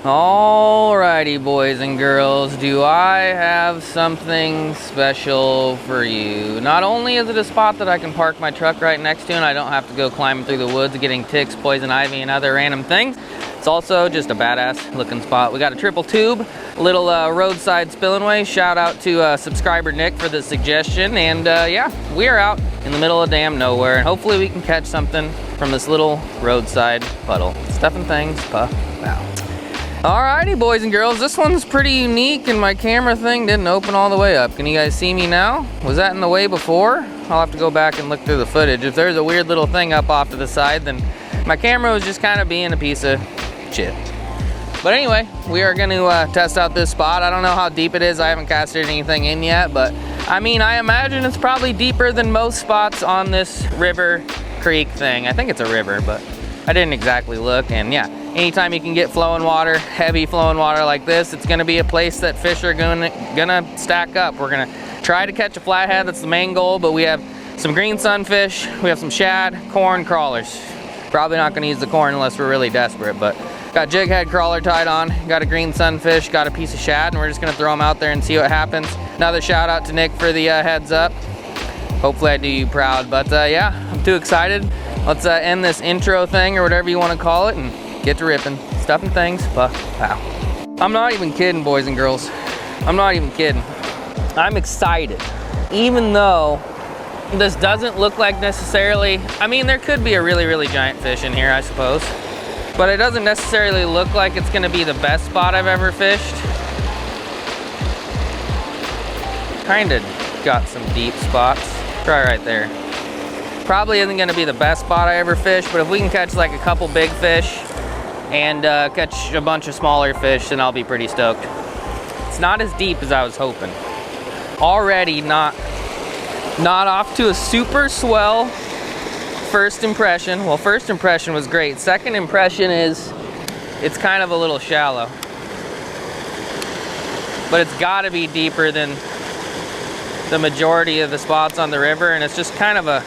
Alrighty, boys and girls, do I have something special for you? Not only is it a spot that I can park my truck right next to and I don't have to go climbing through the woods getting ticks, poison ivy, and other random things, it's also just a badass looking spot. We got a triple tube, little roadside Spillway. Shout out to subscriber Nick for the suggestion. And yeah, we are out in the middle of damn nowhere, and hopefully we can catch something from this little roadside puddle. Stuffing things, puff, wow. Alrighty, boys and girls, this one's pretty unique and my camera thing didn't open all the way up. Can you guys see me now? Was that in the way before? I'll have to go back and look through the footage. If there's a weird little thing up off to the side, then my camera was just kind of being a piece of shit. But anyway, we are going to test out this spot. I don't know how deep it is. I haven't casted anything in yet, but I mean, I imagine it's probably deeper than most spots on this river creek thing. I think it's a river, but I didn't exactly look. And yeah, anytime you can get flowing water, heavy flowing water like this, it's gonna be a place that fish are gonna stack up. We're gonna try to catch a flathead, that's the main goal, but we have some green sunfish, we have some shad, corn, crawlers. Probably not gonna use the corn unless we're really desperate, but got jig head crawler tied on, got a green sunfish, got a piece of shad, and we're just gonna throw them out there and see what happens. Another shout out to Nick for the heads up. Hopefully I do you proud, but yeah, I'm too excited. Let's end this intro thing or whatever you want to call it and get to ripping, stuffing things, puff, pow. I'm not even kidding, boys and girls. I'm not even kidding. I'm excited. Even though this doesn't look like necessarily, I mean, there could be a really, really giant fish in here, I suppose. But it doesn't necessarily look like it's gonna be the best spot I've ever fished. Kinda got some deep spots. Try right there. Probably isn't gonna be the best spot I ever fished, but if we can catch like a couple big fish and catch a bunch of smaller fish, then I'll be pretty stoked. It's not as deep as I was hoping. Already not off to a super swell first impression. Well, first impression was great. Second impression is it's kind of a little shallow. But it's gotta be deeper than the majority of the spots on the river, and it's just kind of a,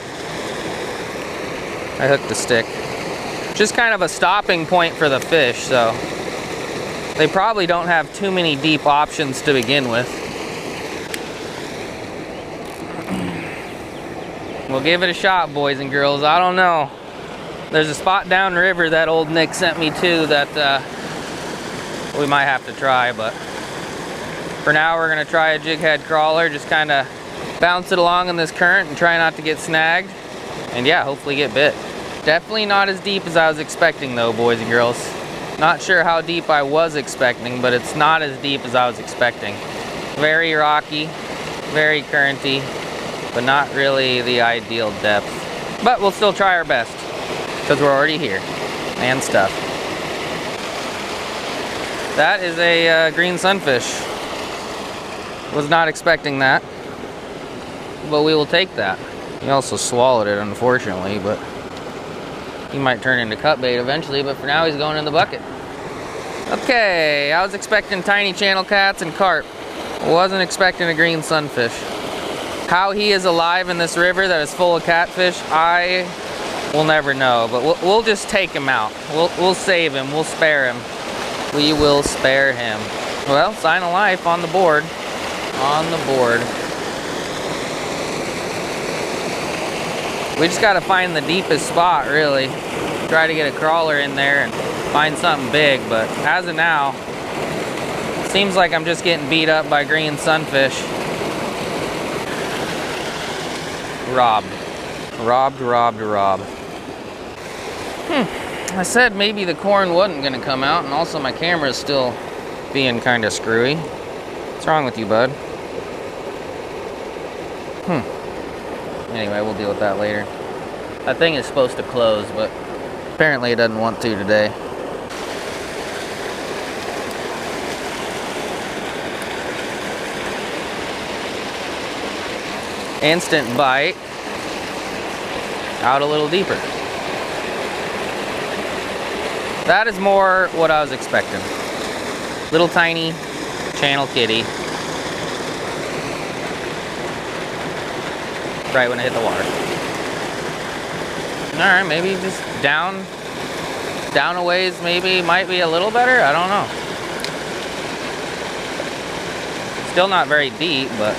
I hooked the stick. Just kind of a stopping point for the fish, so they probably don't have too many deep options to begin with. We'll give it a shot, boys and girls. I don't know. There's a spot downriver that old Nick sent me to that we might have to try, but for now we're gonna try a jig head crawler, just kind of bounce it along in this current and try not to get snagged. And yeah, hopefully get bit. Definitely not as deep as I was expecting though, boys and girls. Not sure how deep I was expecting, but it's not as deep as I was expecting. Very rocky, very currenty, but not really the ideal depth. But we'll still try our best, because we're already here, and stuff. That is a green sunfish. Was not expecting that, but we will take that. He also swallowed it, unfortunately, but he might turn into cut bait eventually, but for now he's going in the bucket. Okay, I was expecting tiny channel cats and carp. Wasn't expecting a green sunfish. How he is alive in this river that is full of catfish, I will never know, but we'll just take him out. We'll save him, we'll spare him. We will spare him. Well, sign of life on the board. On the board. We just gotta find the deepest spot, really. Try to get a crawler in there and find something big, but as of now, it seems like I'm just getting beat up by green sunfish. Robbed. I said maybe the corn wasn't gonna come out, and also my camera's still being kind of screwy. What's wrong with you, bud? Anyway, we'll deal with that later. That thing is supposed to close, but apparently it doesn't want to today. Instant bite. Out a little deeper. That is more what I was expecting. Little tiny channel kitty. Right when I hit the water. All right, maybe just down a ways, maybe might be a little better. I don't know. Still not very deep, but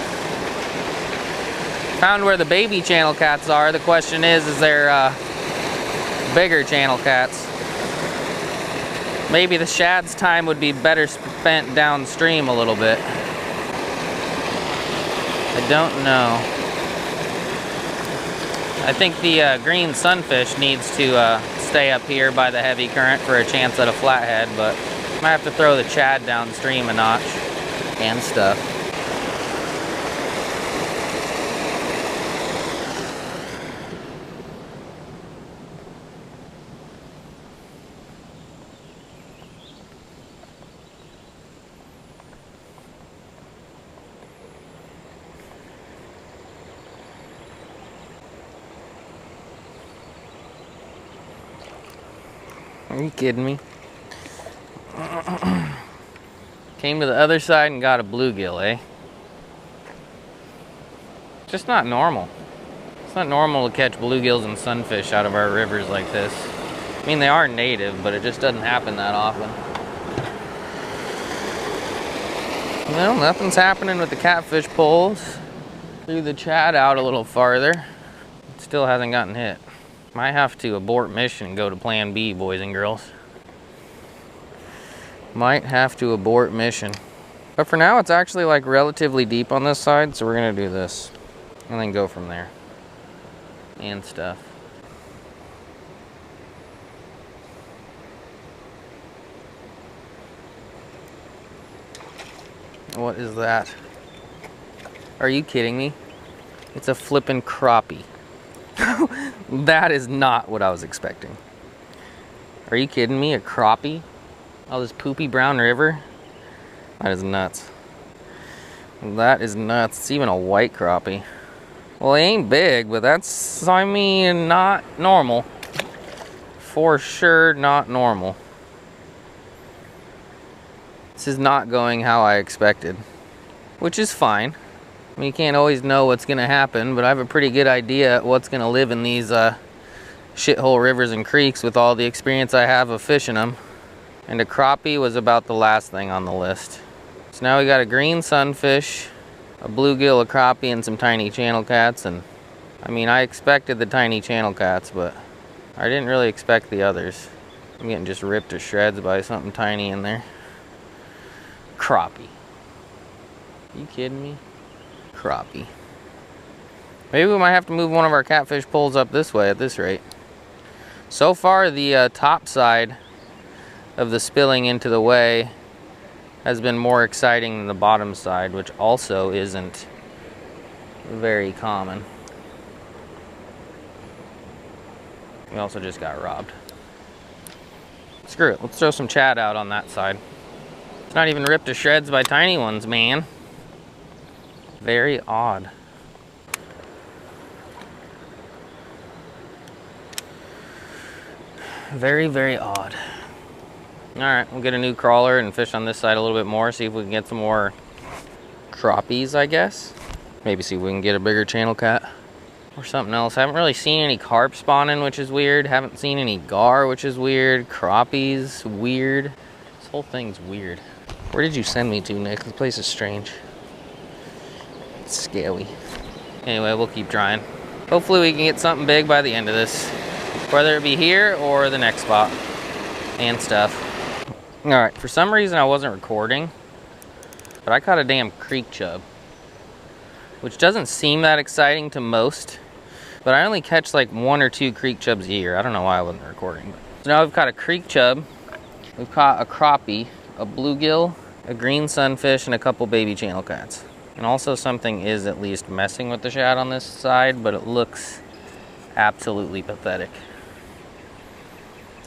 found where the baby channel cats are. The question is there bigger channel cats? Maybe the shad's time would be better spent downstream a little bit. I don't know. I think the green sunfish needs to stay up here by the heavy current for a chance at a flathead, but I might have to throw the chad downstream a notch and stuff. Are you kidding me? Came to the other side and got a bluegill, eh? Just not normal. It's not normal to catch bluegills and sunfish out of our rivers like this. I mean, they are native, but it just doesn't happen that often. Well, nothing's happening with the catfish poles. Threw the chad out a little farther. It still hasn't gotten hit. Might have to abort mission and go to plan B, boys and girls. Might have to abort mission. But for now, it's actually like relatively deep on this side, so we're gonna do this. And then go from there. And stuff. What is that? Are you kidding me? It's a flippin' crappie. That is not what I was expecting. Are you kidding me? A crappie? Oh, this poopy brown river? That is nuts. That is nuts. It's even a white crappie. Well, it ain't big, but that's, I mean, not normal. For sure not normal. This is not going how I expected, which is fine. I mean, you can't always know what's gonna happen, but I have a pretty good idea at what's gonna live in these shithole rivers and creeks with all the experience I have of fishing them. And a crappie was about the last thing on the list. So now we got a green sunfish, a bluegill, a crappie, and some tiny channel cats. And I mean, I expected the tiny channel cats, but I didn't really expect the others. I'm getting just ripped to shreds by something tiny in there. Crappie. Are you kidding me? Crappie. Maybe we might have to move one of our catfish poles up this way at this rate. So far, the top side of the spilling into the way has been more exciting than the bottom side, which also isn't very common. We also just got robbed. Screw it, let's throw some chad out on that side. It's not even ripped to shreds by tiny ones, man. Very odd. Very, very odd. Alright, we'll get a new crawler and fish on this side a little bit more, see if we can get some more crappies, I guess. Maybe see if we can get a bigger channel cat or something else. I haven't really seen any carp spawning, which is weird. Haven't seen any gar, which is weird. Crappies, weird. This whole thing's weird. Where did you send me to, Nick? This place is strange. It's scary. Anyway, we'll keep trying. Hopefully we can get something big by the end of this. Whether it be here or the next spot. And stuff. Alright, for some reason I wasn't recording, but I caught a damn creek chub. Which doesn't seem that exciting to most, but I only catch like 1 or 2 creek chubs a year. I don't know why I wasn't recording. So now we've caught a creek chub, we've caught a crappie, a bluegill, a green sunfish, and a couple baby channel cats. And also something is at least messing with the shad on this side, but it looks absolutely pathetic.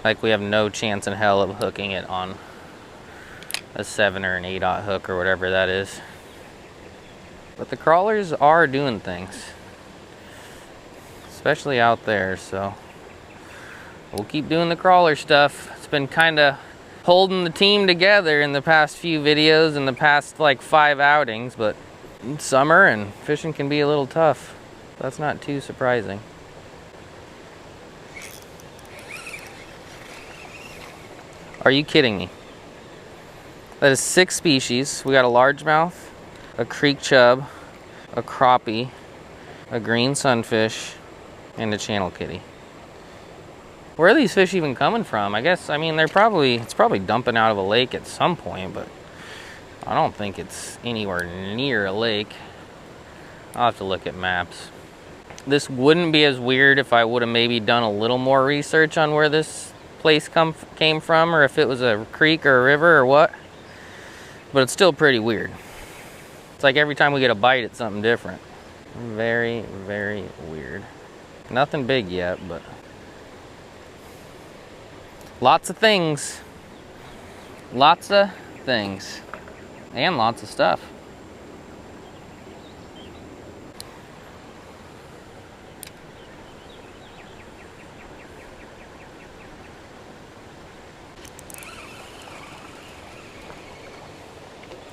Like we have no chance in hell of hooking it on a 7 or an 8/0 hook or whatever that is. But the crawlers are doing things. Especially out there, so we'll keep doing the crawler stuff. It's been kind of holding the team together in the past few videos and the past like 5 outings, but it's summer and fishing can be a little tough. That's not too surprising. Are you kidding me? That is 6 species. We got a largemouth, a creek chub, a crappie, a green sunfish, and a channel kitty. Where are these fish even coming from? I guess, I mean, it's probably dumping out of a lake at some point, but I don't think it's anywhere near a lake. I'll have to look at maps. This wouldn't be as weird if I would have maybe done a little more research on where this place came from, or if it was a creek or a river or what. But it's still pretty weird. It's like every time we get a bite, it's something different. Very, very weird. Nothing big yet, but lots of things. Lots of things. And lots of stuff.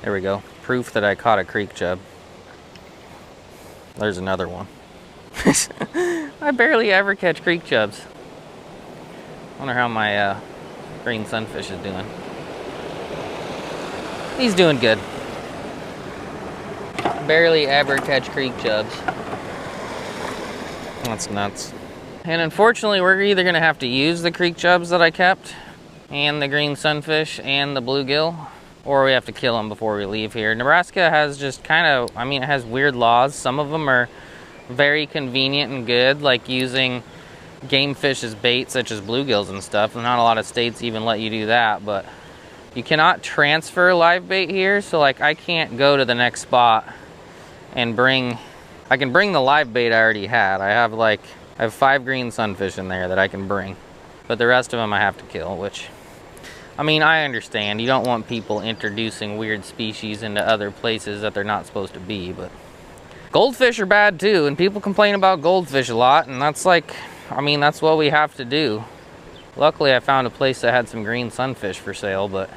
There we go. Proof that I caught a creek chub. There's another one. I barely ever catch creek chubs. Wonder how my green sunfish is doing. He's doing good. Barely ever catch creek chubs. That's nuts. And unfortunately, we're either gonna have to use the creek chubs that I kept, and the green sunfish, and the bluegill, or we have to kill them before we leave here. Nebraska has just kind of, I mean, it has weird laws. Some of them are very convenient and good, like using game fish as bait, such as bluegills and stuff. Not a lot of states even let you do that, but you cannot transfer live bait here. So like, I can't go to the next spot and I can bring the live bait I already had. I have 5 green sunfish in there that I can bring, but the rest of them I have to kill, which, I mean, I understand. You don't want people introducing weird species into other places that they're not supposed to be, but goldfish are bad too, and people complain about goldfish a lot, and that's like, I mean, that's what we have to do. Luckily, I found a place that had some green sunfish for sale, but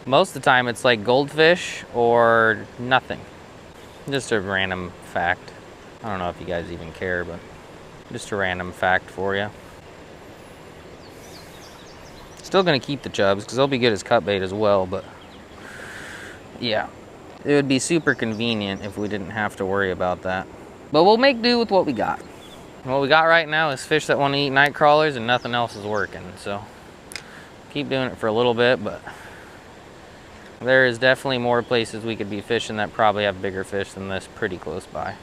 most of the time it's like goldfish or nothing. Just a random fact. I don't know if you guys even care, but just a random fact for you. Still gonna keep the chubs because they'll be good as cut bait as well, but yeah, it would be super convenient if we didn't have to worry about that. But we'll make do with what we got. What we got right now is fish that want to eat night crawlers, and nothing else is working. So keep doing it for a little bit, but there is definitely more places we could be fishing that probably have bigger fish than this pretty close by.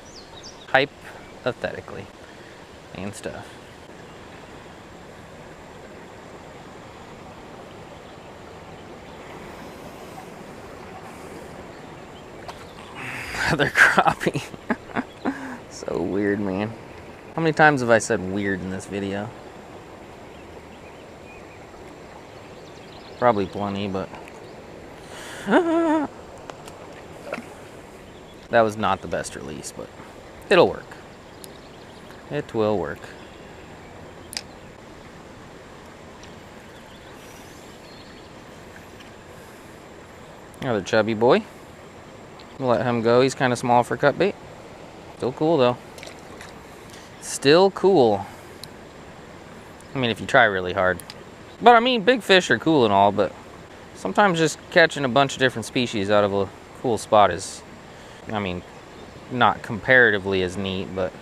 Hypothetically and stuff. Another crappie. So weird, man. How many times have I said weird in this video? Probably plenty, but that was not the best release, but it'll work. It will work. Another chubby boy. We'll let him go. He's kind of small for cut bait. Still cool though. Still cool. I mean, if you try really hard. But I mean, big fish are cool and all, but sometimes just catching a bunch of different species out of a cool spot is, I mean, not comparatively as neat, but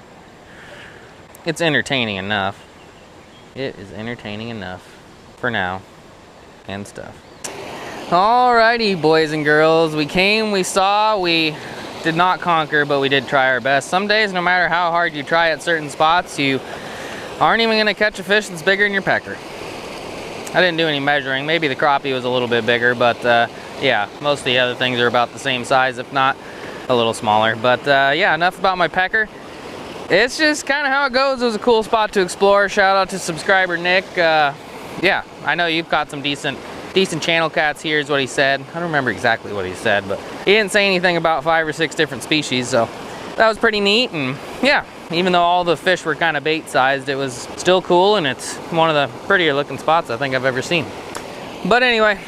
it's entertaining enough. It is entertaining enough for now and stuff. Alrighty, boys and girls, we came, we saw, we did not conquer, but we did try our best. Some days, no matter how hard you try at certain spots, you aren't even gonna catch a fish that's bigger than your pecker. I didn't do any measuring. Maybe the crappie was a little bit bigger, but yeah, most of the other things are about the same size, if not a little smaller. But yeah, enough about my pecker. It's just kind of how it goes. It was a cool spot to explore. Shout out to subscriber Nick. Yeah, I know you've caught some decent channel cats here is what he said. I don't remember exactly what he said, but he didn't say anything about 5 or 6 different species, so that was pretty neat. And yeah, even though all the fish were kind of bait sized, it was still cool, and it's one of the prettier looking spots I think I've ever seen. But anyway,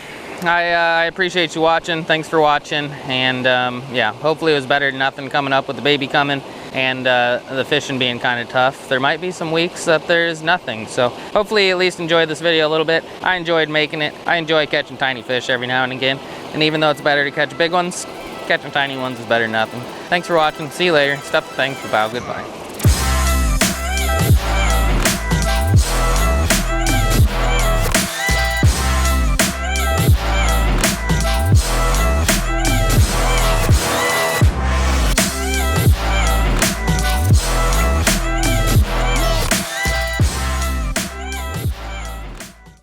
I appreciate you watching. Thanks for watching, and yeah, hopefully it was better than nothing coming up with the baby coming and the fishing being kind of tough. There might be some weeks that there's nothing, so hopefully you at least enjoyed this video a little bit. I enjoyed making it. I enjoy catching tiny fish every now and again, and even though it's better to catch big ones, catching tiny ones is better than nothing. Thanks for watching. See you later. Stuff the things for bow. Goodbye.